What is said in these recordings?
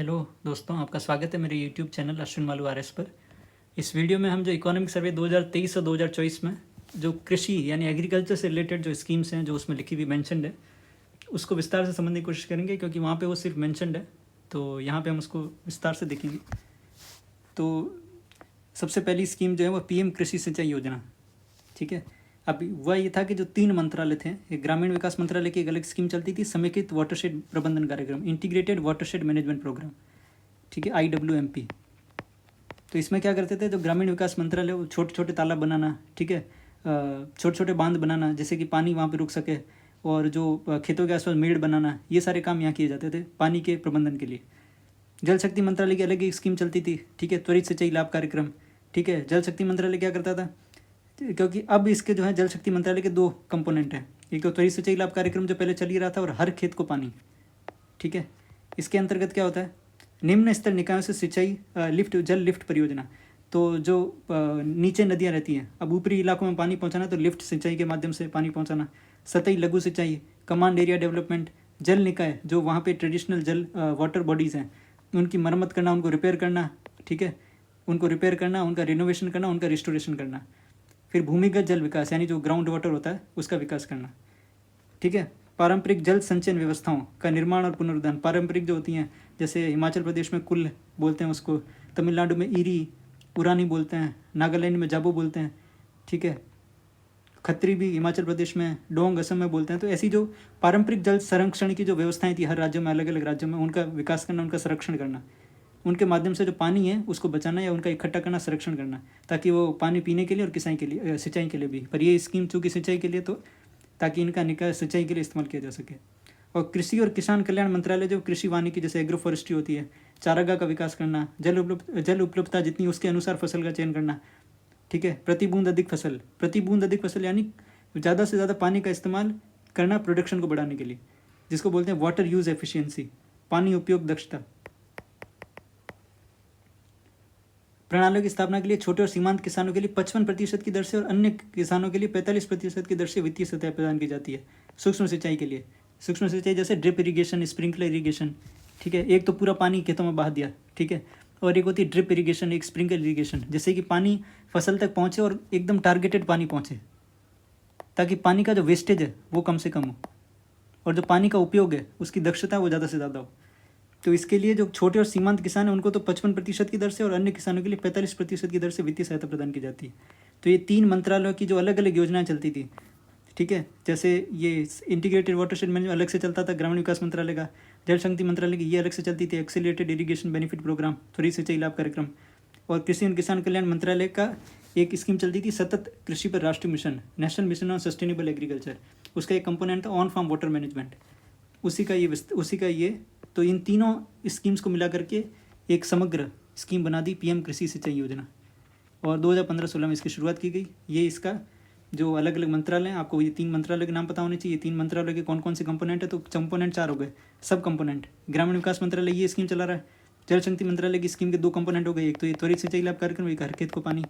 Hello दोस्तों, आपका स्वागत है मेरे YouTube channel Ashwin Malu RS पर। इस वीडियो में हम जो इकोनॉमिक सर्वे 2023 और 2024 में जो कृषि यानी एग्रीकल्चर से रिलेटेड जो स्कीम्स हैं जो उसमें लिखी हुई मेंशन्ड है उसको विस्तार से समझने की कोशिश करेंगे, क्योंकि वहाँ पे वो सिर्फ मेंशन्ड है, तो यहाँ पे हम उसको विस्तार से देखेंगे। तो सबसे पहली स्कीम जो है वो पीएम कृषि सिंचाई योजना, ठीक है। अब वह ये था कि जो 3 मंत्रालय थे, एक ग्रामीण विकास मंत्रालय की एक अलग स्कीम चलती थी, समेकित वाटरशेड प्रबंधन कार्यक्रम, इंटीग्रेटेड वाटरशेड मैनेजमेंट प्रोग्राम, ठीक है, IWMP। तो इसमें क्या करते थे, जो ग्रामीण विकास मंत्रालय वो छोटे छोटे तालाब बनाना, ठीक है, छोटे छोटे बांध बनाना जिससे कि पानी वहाँ पे रुक सके, और जो खेतों के आसपास मेड़ बनाना, ये सारे काम यहाँ किए जाते थे पानी के प्रबंधन के लिए। जल शक्ति मंत्रालय की अलग एक स्कीम चलती थी, ठीक है, त्वरित सिंचाई लाभ कार्यक्रम, ठीक है। जल शक्ति मंत्रालय क्या करता था, क्योंकि अब इसके जो है जल शक्ति मंत्रालय के 2 कंपोनेंट हैं, एक तो त्वरित सिंचाई लाभ कार्यक्रम जो पहले चल ही रहा था, और हर खेत को पानी, ठीक है। इसके अंतर्गत क्या होता है, निम्न स्तर निकायों से सिंचाई जल लिफ्ट परियोजना। तो जो नीचे नदियाँ रहती हैं, अब ऊपरी इलाकों में पानी पहुँचाना तो लिफ्ट सिंचाई के माध्यम से पानी पहुँचाना। सतही लघु सिंचाई, कमांड एरिया डेवलपमेंट, जल निकाय जो वहाँ पे ट्रेडिशनल जल वाटर बॉडीज़ हैं उनकी मरम्मत करना, उनको रिपेयर करना, ठीक है, उनको रिपेयर करना, उनका रिनोवेशन करना, उनका रिस्टोरेशन करना। फिर भूमिगत जल विकास यानी जो ग्राउंड वाटर होता है उसका विकास करना, ठीक है। पारंपरिक जल संचयन व्यवस्थाओं का निर्माण और पुनरुद्धार, पारंपरिक जो होती हैं, जैसे हिमाचल प्रदेश में कुल बोलते हैं उसको, तमिलनाडु में ईरी उरानी बोलते हैं, नागालैंड में जाबो बोलते हैं, ठीक है, खत्री भी हिमाचल प्रदेश में, डोंग असम में बोलते हैं। तो ऐसी जो पारंपरिक जल संरक्षण की जो व्यवस्थाएं थी हर राज्यों में, अलग अलग राज्यों में, उनका विकास करना, उनका संरक्षण करना, उनके माध्यम से जो पानी है उसको बचाना या उनका इकट्ठा करना, संरक्षण करना, ताकि वो पानी पीने के लिए और किसाई के लिए, सिंचाई के लिए भी। पर ये स्कीम चूँकि सिंचाई के लिए, तो ताकि इनका निकाय सिंचाई के लिए इस्तेमाल किया जा सके। और कृषि और किसान कल्याण मंत्रालय जो कृषि वानिकी जैसे एग्रो फॉरेस्ट्री होती है, चारागाह का विकास करना, जल उपलब्धता जितनी उसके अनुसार फसल का चयन करना, ठीक है। प्रति बूंद अधिक फसल यानी ज़्यादा से ज़्यादा पानी का इस्तेमाल करना प्रोडक्शन को बढ़ाने के लिए, जिसको बोलते हैं वाटर यूज एफिशिएंसी, पानी उपयोग दक्षता। प्रणालियों की स्थापना के लिए छोटे और सीमांत किसानों के लिए 55% की दर से और अन्य किसानों के लिए 45% की दर से वित्तीय सहायता प्रदान की जाती है। सूक्ष्म सिंचाई के लिए, सूक्ष्म सिंचाई जैसे ड्रिप इरीगेशन, स्प्रिंकलर इरीगेशन, ठीक है, एक तो पूरा पानी खेतों में बहा दिया, ठीक है, और एक होती है ड्रिप इरीगेशन, एक स्प्रिंकलर इरीगेशन, जिससे कि पानी फसल तक पहुँचे और एकदम टारगेटेड पानी पहुँचे, ताकि पानी का जो वेस्टेज है वो कम से कम हो, और जो पानी का उपयोग है उसकी दक्षता वो ज़्यादा से ज़्यादा हो। तो इसके लिए जो छोटे और सीमांत किसान हैं उनको तो 55% की दर से और अन्य किसानों के लिए 45% की दर से वित्तीय सहायता प्रदान की जाती है। तो ये 3 मंत्रालयों की जो अलग अलग योजनाएं चलती थी, ठीक है, जैसे ये इंटीग्रेटेड वाटरशेड मैनेजमेंट अलग से चलता था ग्रामीण विकास मंत्रालय का, जल शक्ति मंत्रालय की ये अलग से चलती थी एक्सेलरेटेड इरीगेशन बेनिफिट प्रोग्राम, त्वरित सिंचाई लाभ कार्यक्रम, और कृषि और किसान कल्याण मंत्रालय का एक स्कीम चलती थी सतत कृषि पर राष्ट्रीय mission, national mission on sustainable agriculture, उसका एक कंपोनेंट था ऑन फार्म वाटर मैनेजमेंट, उसी का ये। तो इन तीनों स्कीम्स को मिला करके एक समग्र स्कीम बना दी पीएम कृषि सिंचाई योजना, और 2015-16 में इसकी शुरुआत की गई। ये इसका जो अलग अलग मंत्रालय हैं, आपको ये 3 मंत्रालय के नाम पता होने चाहिए। 3 मंत्रालय के कौन कौन से कंपोनेंट है, तो कंपोनेंट 4 हो गए, सब कंपोनेंट। ग्रामीण विकास मंत्रालय ये स्कीम चला रहा है, जल शक्ति मंत्रालय की स्कीम के 2 कंपोनेंट हो गए, एक तो ये त्वरित सिंचाई लाभ कार्यक्रम, एक हर खेत को पानी,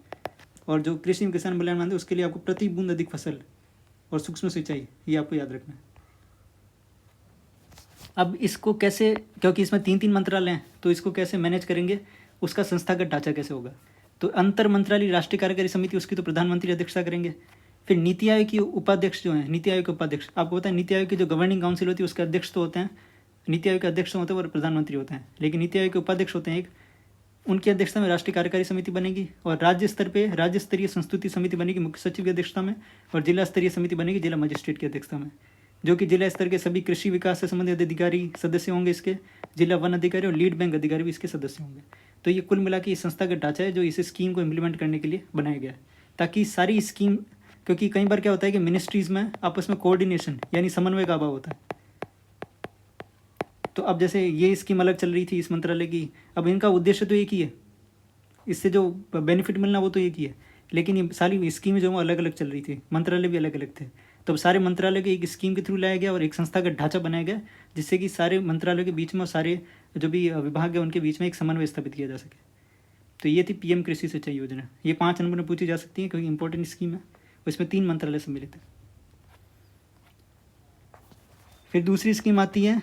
और जो कृषि और किसान कल्याण मंत्रालय उसके लिए आपको प्रति बूंद अधिक फसल और सूक्ष्म सिंचाई, ये आपको याद रखना है। अब इसको कैसे, क्योंकि इसमें 3 मंत्रालय हैं, तो इसको कैसे मैनेज करेंगे, उसका संस्थागत ढांचा कैसे होगा। तो अंतर मंत्रालय राष्ट्रीय कार्यकारी समिति, उसकी तो प्रधानमंत्री अध्यक्षता करेंगे। फिर नीति आयोग की उपाध्यक्ष जो हैं, नीति आयोग के उपाध्यक्ष, आपको पता है नीति आयोग की जो गवर्निंग काउंसिल होती है उसके अध्यक्ष तो होते हैं, नीति आयोग के अध्यक्ष होते हैं और प्रधानमंत्री होते हैं, लेकिन नीति आयोग के उपाध्यक्ष होते हैं एक, उनकी अध्यक्षता में राष्ट्रीय कार्यकारी समिति बनेगी, और राज्य स्तर पर राज्य स्तरीय संस्तुति समिति बनेगी मुख्य सचिव की अध्यक्षता में, और जिला स्तरीय समिति बनेगी जिला मजिस्ट्रेट की अध्यक्षता में, जो कि जिला स्तर के सभी कृषि विकास से संबंधित अधिकारी सदस्य होंगे इसके, जिला वन अधिकारी और लीड बैंक अधिकारी भी इसके सदस्य होंगे। तो ये कुल मिला के संस्था का ढांचा है जो इस स्कीम को इम्प्लीमेंट करने के लिए बनाया गया है, ताकि सारी स्कीम, क्योंकि कई बार क्या होता है कि मिनिस्ट्रीज़ में आपस में कोऑर्डिनेशन यानी समन्वय का अभाव होता है। तो अब जैसे ये स्कीम अलग चल रही थी इस मंत्रालय की, अब इनका उद्देश्य तो एक ही है, इससे जो बेनिफिट मिलना वो तो एक ही है, लेकिन ये सारी स्कीमें जो अलग अलग चल रही थी, मंत्रालय भी अलग अलग थे। तो सारे मंत्रालय के एक स्कीम के थ्रू लाया गया और एक संस्था का ढांचा बनाया गया, जिससे कि सारे मंत्रालयों के बीच में और सारे जो भी विभाग है उनके बीच में एक समन्वय स्थापित किया जा सके। तो ये थी पीएम कृषि सिंचाई योजना। ये 5 नंबर में पूछी जा सकती है क्योंकि इंपॉर्टेंट स्कीम है, इसमें 3 मंत्रालय सम्मिलित है। फिर दूसरी स्कीम आती है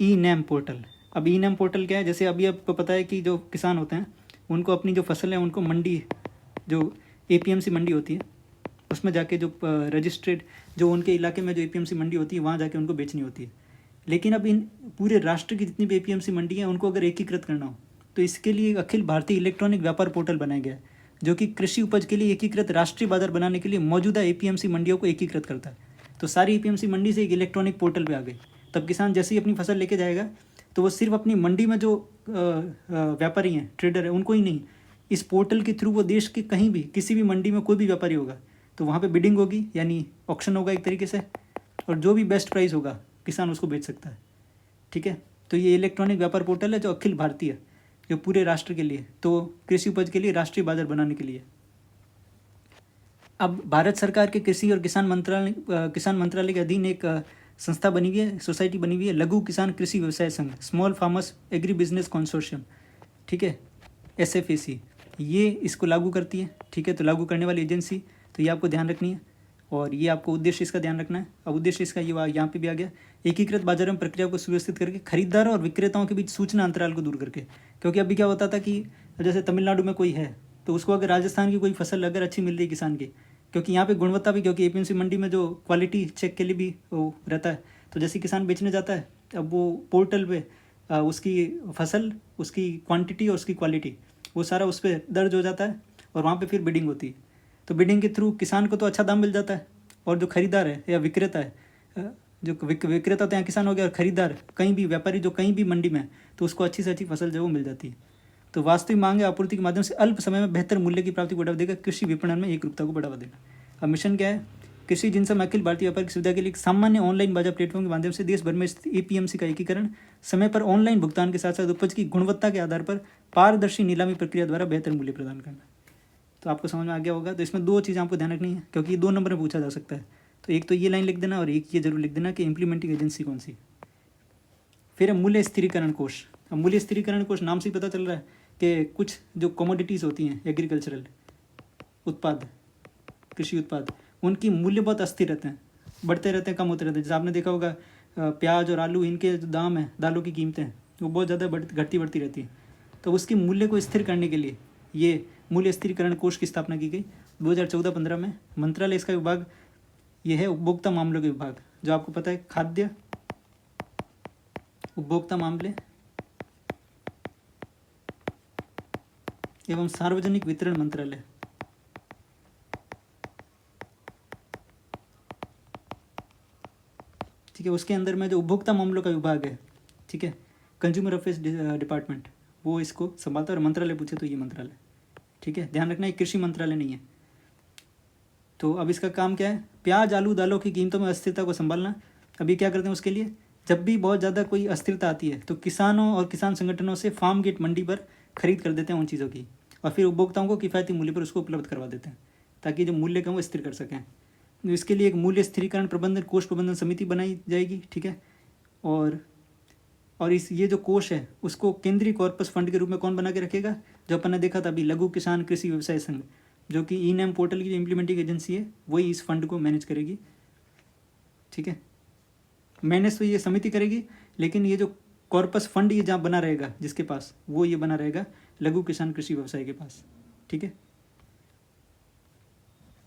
ई नैम पोर्टल, अब ई नैम पोर्टल क्या है, जैसे अभी आपको पता है कि जो किसान होते हैं उनको अपनी जो फसल है उनको मंडी, जो एपीएमसी मंडी होती है, उसमें जाके जो रजिस्ट्रेड जो उनके इलाके में जो एपीएमसी मंडी होती है वहाँ जाके उनको बेचनी होती है। लेकिन अब इन पूरे राष्ट्र की जितनी भी एपीएमसी मंडी है उनको अगर एकीकृत करना हो तो इसके लिए अखिल भारतीय इलेक्ट्रॉनिक व्यापार पोर्टल बनाया गया है, जो कि कृषि उपज के लिए एकीकृत राष्ट्रीय बाजार बनाने के लिए मौजूदा एपीएमसी मंडियों को एकीकृत करता है। तो सारी एपीएमसी मंडी से एक इलेक्ट्रॉनिक पोर्टल पे आ गई। तब किसान जैसे ही अपनी फसल लेके जाएगा तो वो सिर्फ अपनी मंडी में जो व्यापारी हैं, ट्रेडर है, उनको ही नहीं, इस पोर्टल के थ्रू वो देश के कहीं भी किसी भी मंडी में कोई भी व्यापारी होगा तो वहाँ पे बिडिंग होगी, यानी ऑक्शन होगा एक तरीके से, और जो भी बेस्ट प्राइस होगा किसान उसको बेच सकता है। ठीक है, तो ये इलेक्ट्रॉनिक व्यापार पोर्टल है जो अखिल भारतीय, जो पूरे राष्ट्र के लिए, तो कृषि उपज के लिए राष्ट्रीय बाजार बनाने के लिए। अब भारत सरकार के कृषि और किसान मंत्रालय के अधीन एक संस्था बनी हुई है, सोसाइटी बनी हुई है, लघु किसान कृषि व्यवसाय संघ, small farmers agri business consortium. ठीक है, SFAC, ये इसको लागू करती है। ठीक है, तो लागू करने वाली एजेंसी, तो ये आपको ध्यान रखनी है और ये आपको उद्देश्य इसका ध्यान रखना है। अब उद्देश्य इसका ये यहाँ पे भी आ गया, एकीकृत बाजार में प्रक्रिया को सुव्यवस्थित करके खरीदारों और विक्रेताओं के बीच सूचना अंतराल को दूर करके। क्योंकि अभी क्या होता था कि जैसे तमिलनाडु में कोई है तो उसको अगर राजस्थान की कोई फसल अगर अच्छी मिल रही है किसान की, क्योंकि यहाँ पे गुणवत्ता भी, क्योंकि एपीएमसी मंडी में जो क्वालिटी चेक के लिए भी वो रहता है, तो जैसे किसान बेचने जाता है अब वो पोर्टल पे उसकी फसल, उसकी क्वांटिटी और उसकी क्वालिटी वो सारा उस पर दर्ज हो जाता है और वहाँ पे फिर बिडिंग होती है। तो बिडिंग के थ्रू किसान को तो अच्छा दाम मिल जाता है और जो खरीदार है या विक्रेता है, जो विक्रेता तो यहाँ किसान हो गया और खरीदार कहीं भी व्यापारी जो कहीं भी मंडी में है तो उसको अच्छी से अच्छी फसल जो वो मिल जाती है। तो वास्तविक मांग या आपूर्ति के माध्यम से अल्प समय में बेहतर मूल्य की प्राप्ति को बढ़ावा देगा, कृषि विपणन में एकरूपता को बढ़ावा देगा। अब मिशन क्या है, कृषि जिनसे अखिल भारतीय व्यापार की सुविधा के लिए एक सामान्य ऑनलाइन बाजार प्लेटफॉर्म के माध्यम से देश भर में स्थित एपीएमसी का एकीकरण, समय पर ऑनलाइन भुगतान के साथ साथ उपज की गुणवत्ता के आधार पर पारदर्शी नीलामी प्रक्रिया द्वारा बेहतर मूल्य प्रदान करना। तो आपको समझ में आ गया होगा। तो इसमें दो चीज़ें आपको ध्यान रखनी है, क्योंकि ये 2 नंबर में पूछा जा सकता है। तो एक तो ये लाइन लिख देना और एक ये जरूर लिख देना कि इम्प्लीमेंटिंग एजेंसी कौन सी। फिर है मूल्य स्थिरीकरण कोष। अब मूल्य स्थिरीकरण कोष नाम से ही पता चल रहा है कि कुछ जो कमोडिटीज़ होती हैं, एग्रीकल्चरल उत्पाद, कृषि उत्पाद, उनकी मूल्य बहुत अस्थिर रहते हैं, बढ़ते रहते हैं, कम होते रहते हैं। जैसे आपने देखा होगा प्याज और आलू, इनके जो दाम है, दालों की कीमतें, वो बहुत ज़्यादा घटती बढ़ती रहती है। तो उसकी मूल्य को स्थिर करने के लिए ये मूल्य स्थिरीकरण कोष की स्थापना की गई 2014-15 में। मंत्रालय इसका विभाग ये है उपभोक्ता मामलों के विभाग, जो आपको पता है खाद्य उपभोक्ता मामले एवं सार्वजनिक वितरण मंत्रालय। ठीक है, उसके अंदर में जो उपभोक्ता मामलों का विभाग है, ठीक है, कंज्यूमर अफेयर्स डिपार्टमेंट, वो इसको संभालता है। और मंत्रालय पूछे तो ये मंत्रालय, ठीक है, ध्यान रखना, ये कृषि मंत्रालय नहीं है। तो अब इसका काम क्या है, प्याज आलू दालों की कीमतों में अस्थिरता को संभालना। अभी क्या करते हैं उसके लिए, जब भी बहुत ज़्यादा कोई अस्थिरता आती है तो किसानों और किसान संगठनों से फार्म गेट मंडी पर खरीद कर देते हैं उन चीज़ों की, और फिर उपभोक्ताओं को किफ़ायती मूल्य पर उसको उपलब्ध करवा देते हैं, ताकि जो मूल्य का वो स्थिर कर सकें। इसके लिए एक मूल्य स्थिरीकरण प्रबंधन कोष प्रबंधन समिति बनाई जाएगी। ठीक है, और इस ये जो कोष है उसको केंद्रीय कॉर्पस फंड के रूप में कौन बना के रखेगा, जो अपन ने देखा था अभी, लघु किसान कृषि व्यवसाय संघ, जो कि ई नैम पोर्टल की जो इम्प्लीमेंटिंग एजेंसी है वही इस फंड को मैनेज करेगी। ठीक है, मैनेज तो ये समिति करेगी, लेकिन ये जो कॉर्पस फंड ये जहाँ बना रहेगा जिसके पास, वो ये बना रहेगा लघु किसान कृषि व्यवसाय के पास। ठीक है,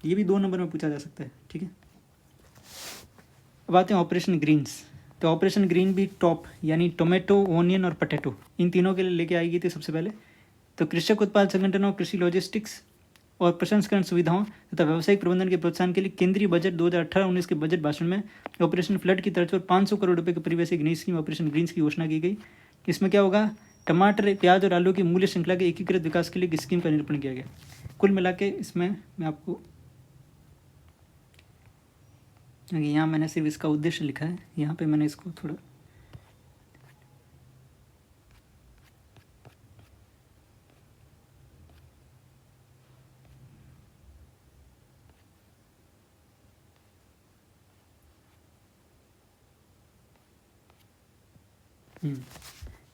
ये भी 2 नंबर में पूछा जा सकता है। ठीक है, अब आते हैं ऑपरेशन ग्रीन्स। तो ऑपरेशन ग्रीन भी टॉप, यानी टोमेटो, ओनियन और पटेटो, इन तीनों के लिए लेके आई गई थी सबसे पहले। तो कृषक उत्पाद संगठनों, कृषि लॉजिस्टिक्स और प्रसंस्करण सुविधाओं तथा व्यावसायिक प्रबंधन के प्रोत्साहन के लिए केंद्रीय बजट 2018-19 के बजट भाषण में ऑपरेशन फ्लड की तर्ज पर 500 करोड़ रुपए के परिव्यय से नई स्कीम ऑपरेशन ग्रीन्स की घोषणा की गई। इसमें क्या होगा, टमाटर, प्याज और आलू की मूल्य श्रृंखला के एकीकृत विकास के लिए इस स्कीम का निरूपण किया गया। कुल मिला के इसमें मैं आपको, यहाँ मैंने सिर्फ इसका उद्देश्य लिखा है, यहाँ पे मैंने इसको थोड़ा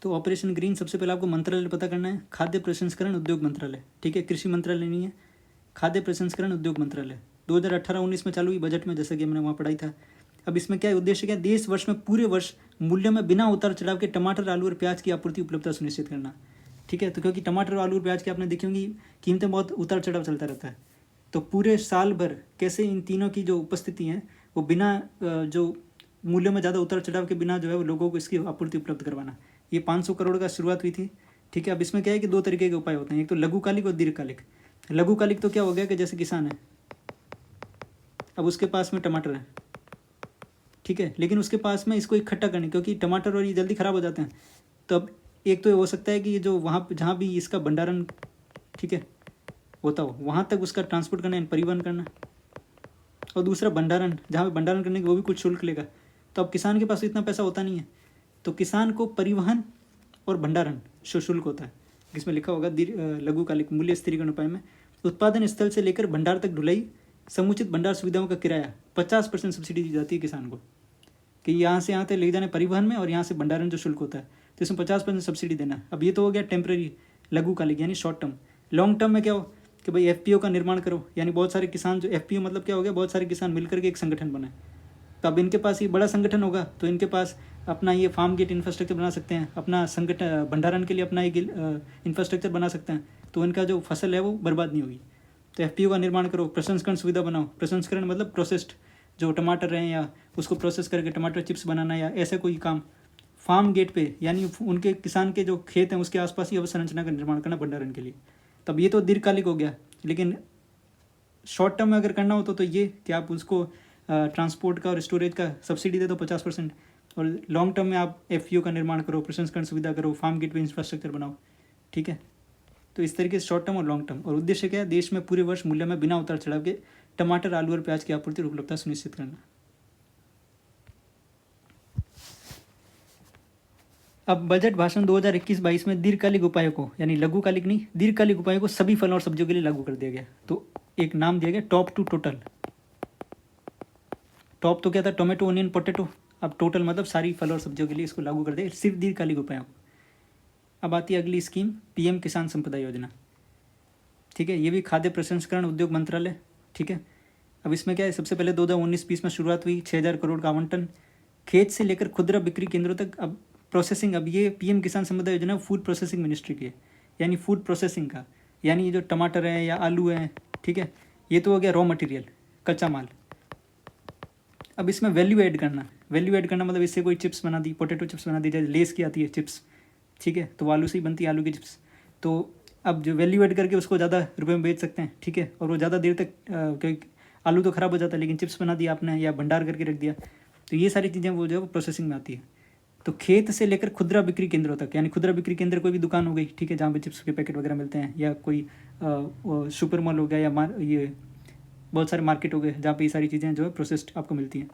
तो ऑपरेशन ग्रीन सबसे पहले आपको मंत्रालय पता करना है, खाद्य प्रसंस्करण उद्योग मंत्रालय। ठीक है, कृषि मंत्रालय नहीं है, खाद्य प्रसंस्करण उद्योग मंत्रालय। 2018-19 में चालू हुई बजट में, जैसा कि हमने वहाँ पढ़ाई था, अब इसमें क्या है, उद्देश्य क्या है, देश वर्ष में पूरे वर्ष मूल्य में बिना उतार चढ़ाव के टमाटर, आलू और प्याज की आपूर्ति उपलब्धता सुनिश्चित करना। ठीक है, तो क्योंकि टमाटर, आलू और प्याज की आपने देखी होंगी कीमतें बहुत उतार चढ़ाव चलता रहता है, तो पूरे साल भर कैसे इन तीनों की जो उपस्थिति है वो बिना जो मूल्य में ज़्यादा उतार चढ़ाव के बिना जो है वो लोगों को इसकी आपूर्ति उपलब्ध करवाना। ये 500 करोड़ का शुरुआत हुई थी। ठीक है, अब इसमें क्या है कि 2 तरीके के उपाय होते हैं, एक तो लघुकालिक और दीर्घकालिक। लघुकालिक तो क्या हो गया कि जैसे किसान है, अब उसके पास में टमाटर है, ठीक है, लेकिन उसके पास में इसको इकट्ठा करने, क्योंकि टमाटर और ये जल्दी ख़राब हो जाते हैं, तो अब एक तो ये हो सकता है कि ये जो वहाँ जहाँ भी इसका भंडारण, ठीक है, होता हो वहाँ तक उसका ट्रांसपोर्ट करना, परिवहन करना, और दूसरा भंडारण, जहाँ पे भंडारण करने के वो भी कुछ शुल्क लेगा। तो अब किसान के पास इतना पैसा होता नहीं है, तो किसान को परिवहन और भंडारण शुल्क होता है, जिसमें लिखा होगा लघुकालिक मूल्य स्थिरीकरण उपाय में उत्पादन स्थल से लेकर भंडार तक ढुलाई, समुचित भंडार सुविधाओं का किराया 50% सब्सिडी दी जाती है किसान को, कि यहाँ से यहाँ तक ले जाने परिवहन में, और यहाँ से भंडारण जो शुल्क होता है तो इसमें 50% सब्सिडी देना। अब ये तो हो गया टेम्प्रेरी लघुकालिक यानी शॉर्ट टर्म। लॉन्ग टर्म में क्या हो कि भाई एफपीओ का निर्माण करो, यानी बहुत सारे किसान, जो एफपीओ मतलब क्या हो गया, बहुत सारे किसान मिलकर के एक संगठन बनाए, तो अब इनके पास ये बड़ा संगठन होगा, तो इनके पास अपना ये फार्म गेट इंफ्रास्ट्रक्चर बना सकते हैं, अपना संगठन भंडारण के लिए अपना एक इंफ्रास्ट्रक्चर बना सकते हैं, तो इनका जो फसल है वो बर्बाद नहीं होगी। तो एफपीओ का निर्माण करो, प्रसंस्करण सुविधा बनाओ। प्रसंस्करण मतलब प्रोसेस्ड, जो टमाटर हैं या उसको प्रोसेस करके टमाटर चिप्स बनाना या ऐसा कोई काम। फार्म गेट पे यानी उनके किसान के जो खेत हैं उसके आसपास ही अवसंरचना का निर्माण करना भंडारण के लिए। तब ये तो दीर्घकालिक हो गया, लेकिन शॉर्ट टर्म में अगर करना हो तो ये कि आप उसको ट्रांसपोर्ट का और स्टोरेज का सब्सिडी दे दो 50%, और लॉन्ग टर्म में आप एफपीओ का निर्माण करो, प्रसंस्करण सुविधा करो, फार्म गेट पे इंफ्रास्ट्रक्चर बनाओ। ठीक है, तो इस तरीके से शॉर्ट टर्म और लॉन्ग टर्म। और उद्देश्य क्या है, देश में पूरे वर्ष मूल्य में बिना उतार चढ़ाव के टमाटर, आलू और प्याज की आपूर्ति और उपलब्धता सुनिश्चित करना। अब बजट भाषण 2021-22 में दीर्घकालिक उपायों को, यानी लघुकालिक नहीं, दीर्घकालिक उपायों को सभी फलों और सब्जियों के लिए लागू कर दिया गया। तो एक नाम दिया गया टॉप टू टोटल। टॉप तो क्या था, टोमेटो, ऑनियन, पोटैटो, अब टोटल मतलब सारी फल और सब्जियों के लिए इसको लागू कर दिया, सिर्फ दीर्घकालिक उपायों को। अब आती है अगली स्कीम, पीएम किसान संपदा योजना। ठीक है, ये भी खाद्य प्रसंस्करण उद्योग मंत्रालय। ठीक है, अब इसमें क्या है, सबसे पहले 2019-20 में शुरुआत हुई, 6,000 करोड़ का आवंटन, खेत से लेकर खुदरा बिक्री केंद्रों तक। अब प्रोसेसिंग, अब ये पीएम किसान संपदा योजना फूड प्रोसेसिंग मिनिस्ट्री की है, यानी फूड प्रोसेसिंग का, यानी ये जो टमाटर है या आलू है, ठीक है, ये तो हो गया रॉ मटेरियल, कच्चा माल। अब इसमें वैल्यू ऐड करना, वैल्यू ऐड करना मतलब इससे कोई चिप्स बना दी, पोटैटो चिप्स बना दी, जैसे लेस की आती है चिप्स, ठीक है, तो आलू से ही बनती है आलू की चिप्स। तो अब जो वैल्यू ऐड करके उसको ज़्यादा रुपए में बेच सकते हैं, ठीक है, और वो ज़्यादा देर तक, क्योंकि आलू तो ख़राब हो जाता है, लेकिन चिप्स बना दिया आपने या भंडार करके रख दिया, तो ये सारी चीज़ें वो जो है वो प्रोसेसिंग में आती है। तो खेत से लेकर खुदरा बिक्री केंद्रों तक, यानी खुदरा बिक्री केंद्र कोई भी दुकान हो गई, ठीक है, जहाँ पे चिप्स के पैकेट वगैरह मिलते हैं, या कोई सुपर मॉल हो गया, या ये बहुत सारे मार्केट हो गए जहाँ पे ये सारी चीज़ें जो है प्रोसेस्ड आपको मिलती हैं।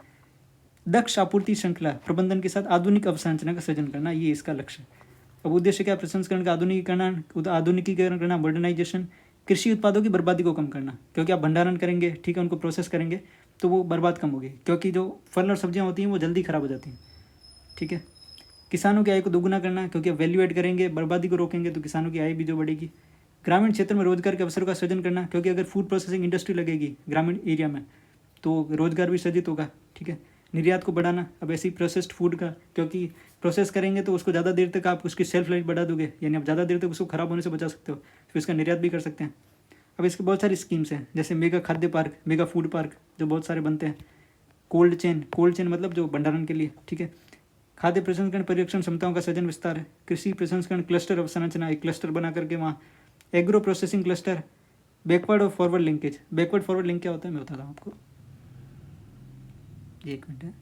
दक्ष आपूर्ति श्रृंखला प्रबंधन के साथ आधुनिक अवसंरचना का सृजन करना, ये इसका लक्ष्य है। अब उद्देश्य क्या है, प्रसंस्करण का आधुनिकीकरण करना, मॉडर्नाइजेशन, कृषि उत्पादों की बर्बादी को कम करना, क्योंकि आप भंडारण करेंगे, ठीक है, उनको प्रोसेस करेंगे तो वो बर्बाद कम होगी, क्योंकि जो फल और सब्जियां होती हैं वो जल्दी ख़राब हो जाती हैं। ठीक है, किसानों की आय को दोगुना करना, क्योंकि आप वैल्यू ऐड करेंगे, बर्बादी को रोकेंगे तो किसानों की आय भी जो बढ़ेगी। ग्रामीण क्षेत्र में रोजगार के अवसरों का सृजन करना, क्योंकि अगर फूड प्रोसेसिंग इंडस्ट्री लगेगी ग्रामीण एरिया में तो रोजगार भी सृजित होगा। ठीक है, निर्यात को बढ़ाना, अब ऐसी प्रोसेस्ड फूड का, क्योंकि प्रोसेस करेंगे तो उसको ज़्यादा देर तक आप उसकी सेल्फ लाइफ बढ़ा दोगे, यानी आप ज़्यादा देर तक उसको ख़राब होने से बचा सकते हो, फिर इसका निर्यात भी कर सकते हैं। अब इसके बहुत सारी स्कीम्स हैं, जैसे मेगा खाद्य पार्क, मेगा फूड पार्क जो बहुत सारे बनते हैं, कोल्ड चेन मतलब जो भंडारण के लिए, ठीक है, खाद्य प्रसंस्करण परिरक्षण क्षमताओं का सृजन विस्तार है, कृषि प्रसंस्करण क्लस्टर अवसंरचना, एक क्लस्टर बना करके वहाँ एग्रो प्रोसेसिंग क्लस्टर, बैकवर्ड और forward linkage. Backward forward link क्या होता है मैं बताता हूँ आपको, एक मिनट है।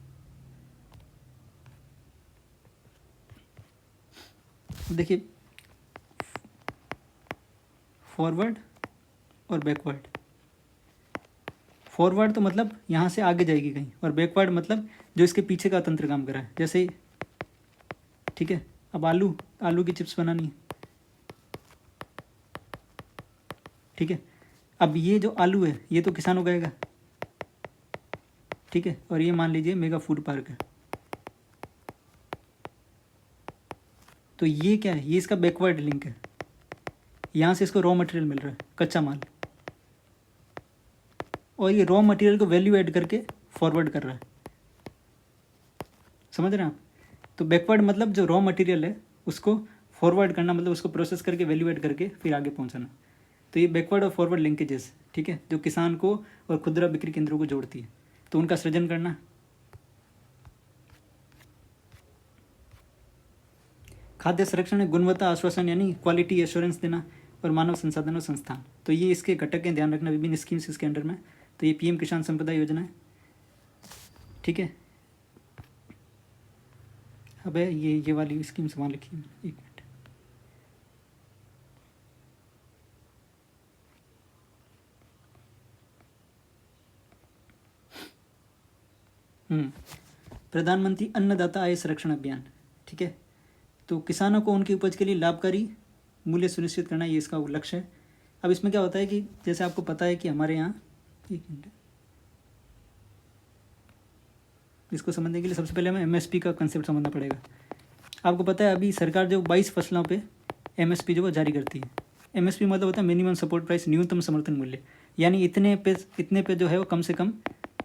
देखिए, फॉरवर्ड और बैकवर्ड। फॉरवर्ड तो मतलब यहाँ से आगे जाएगी कहीं, और बैकवर्ड मतलब जो इसके पीछे का तंत्र काम कर रहा है, जैसे, ठीक है, अब आलू की चिप्स बनानी है, ठीक है, अब ये जो आलू है ये तो किसान उगाएगा, ठीक है, और ये मान लीजिए मेगा फूड पार्क है, तो ये क्या है, ये इसका बैकवर्ड लिंक है, यहाँ से इसको रॉ मटेरियल मिल रहा है, कच्चा माल, और ये रॉ मटेरियल को वैल्यू ऐड करके फॉरवर्ड कर रहा है। समझ रहे हैं आप। तो बैकवर्ड मतलब जो रॉ मटेरियल है उसको फॉरवर्ड करना, मतलब उसको प्रोसेस करके वैल्यू एड करके फिर आगे पहुंचाना। तो ये बैकवर्ड और फॉरवर्ड लिंकेजेस, ठीक है, जो किसान को और खुदरा बिक्री केंद्रों को जोड़ती है, तो उनका सृजन करना। खाद्य संरक्षण में गुणवत्ता आश्वासन यानी क्वालिटी एश्योरेंस देना, और मानव संसाधनों संस्थान, तो ये इसके घटक हैं, ध्यान रखना विभिन्न स्कीम्स इसके अंडर में। तो ये पीएम किसान संपदा योजना है, ठीक है। अब है ये वाली स्कीम वहाँ लिखी है, एक मिनट। प्रधानमंत्री अन्नदाता आय संरक्षण अभियान, ठीक है। तो किसानों को उनकी उपज के लिए लाभकारी मूल्य सुनिश्चित करना, ये इसका लक्ष्य है। अब इसमें क्या होता है कि जैसे आपको पता है कि हमारे यहाँ, एक मिनट, इसको समझने के लिए सबसे पहले हमें एमएसपी का कंसेप्ट समझना पड़ेगा। आपको पता है अभी सरकार जो 22 फसलों पे एमएसपी जो वो जारी करती है। एमएसपी मतलब होता है मिनिमम सपोर्ट प्राइस, न्यूनतम समर्थन मूल्य, यानी इतने पे जो है वो कम से कम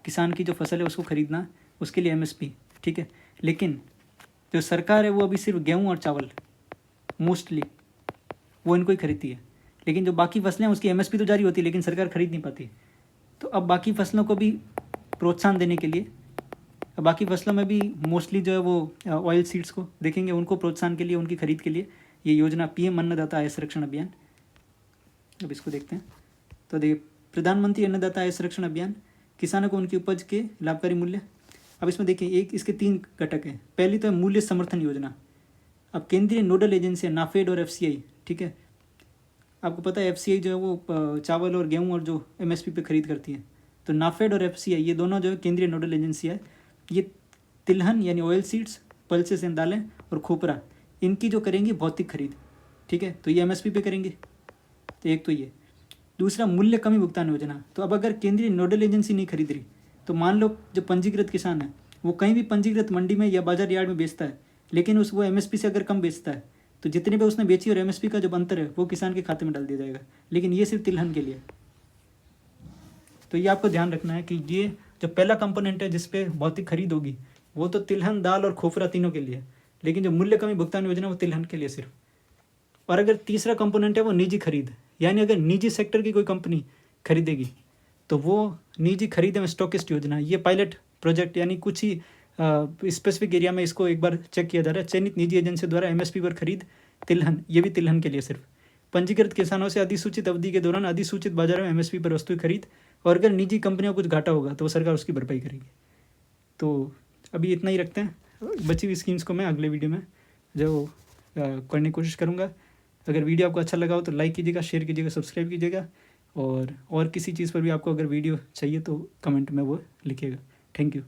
किसान की जो फसल है उसको खरीदना, उसके लिए एमएसपी, ठीक है। लेकिन जो सरकार है वो अभी सिर्फ गेहूँ और चावल मोस्टली वो इनको ही खरीदती है, लेकिन जो बाकी फसलें हैं उसकी एमएसपी तो जारी होती है लेकिन सरकार खरीद नहीं पाती। तो अब बाकी फसलों को भी प्रोत्साहन देने के लिए, अब बाकी फसलों में भी मोस्टली जो है वो ऑयल सीड्स को देखेंगे, उनको प्रोत्साहन के लिए, उनकी खरीद के लिए ये योजना पीएम अन्नदाता आय संरक्षण अभियान। अब इसको देखते हैं। तो देखिए, प्रधानमंत्री अन्नदाता आय संरक्षण अभियान, किसानों को उनकी उपज के लाभकारी मूल्य। अब इसमें देखिए एक इसके 3 घटक हैं। पहली तो है मूल्य समर्थन योजना। अब केंद्रीय नोडल एजेंसी है नाफेड और एफसीआई, ठीक है। आपको पता है एफसीआई जो है वो चावल और गेहूँ और जो एमएसपी पे खरीद करती है। तो नाफेड और एफसीआई ये दोनों जो है केंद्रीय नोडल एजेंसी है। ये तिलहन यानी ऑयल सीड्स, पल्सेस एंड दालें और खोपरा, इनकी जो करेंगी भौतिक खरीद, ठीक है। तो ये एमएसपी पे करेंगे। तो एक तो ये। दूसरा मूल्य कमी भुगतान योजना। तो अब अगर केंद्रीय नोडल एजेंसी नहीं खरीद रही तो मान लो जो पंजीकृत किसान है वो कहीं भी पंजीकृत मंडी में या बाजार यार्ड में बेचता है, लेकिन वो एमएसपी से अगर कम बेचता है तो जितने पे उसने बेची और एमएसपी का जो अंतर है वो किसान के खाते में डाल दिया जाएगा। लेकिन ये सिर्फ तिलहन के लिए। तो ये आपको ध्यान रखना है कि ये जो पहला कंपोनेंट है जिसपे भौतिक खरीद होगी वो तो तिलहन, दाल और खोपरा तीनों के लिए, लेकिन जो मूल्य कमी भुगतान योजना वो तिलहन के लिए सिर्फ। और अगर तीसरा कंपोनेंट है वो निजी खरीद, यानी अगर निजी सेक्टर की कोई कंपनी खरीदेगी तो वो निजी खरीद में स्टॉकिस्ट योजना। ये पायलट प्रोजेक्ट यानी कुछ ही स्पेसिफिक एरिया में इसको एक बार चेक किया जा रहा है। चयनित निजी एजेंसी द्वारा एमएसपी पर खरीद तिलहन, ये भी तिलहन के लिए सिर्फ। पंजीकृत किसानों से अधिसूचित अवधि के दौरान अधिसूचित बाजार में एमएसपी पर वस्तु खरीद, और अगर निजी कंपनियों को कुछ घाटा होगा तो वो सरकार उसकी भरपाई करेगी। तो अभी इतना ही रखते हैं। बची हुई स्कीम्स को मैं अगले वीडियो में जो करने की कोशिश करूँगा। अगर वीडियो आपको अच्छा लगा हो तो लाइक कीजिएगा, शेयर कीजिएगा, सब्सक्राइब कीजिएगा, और किसी चीज़ पर भी आपको अगर वीडियो चाहिए तो कमेंट में वो लिखिएगा। Thank you.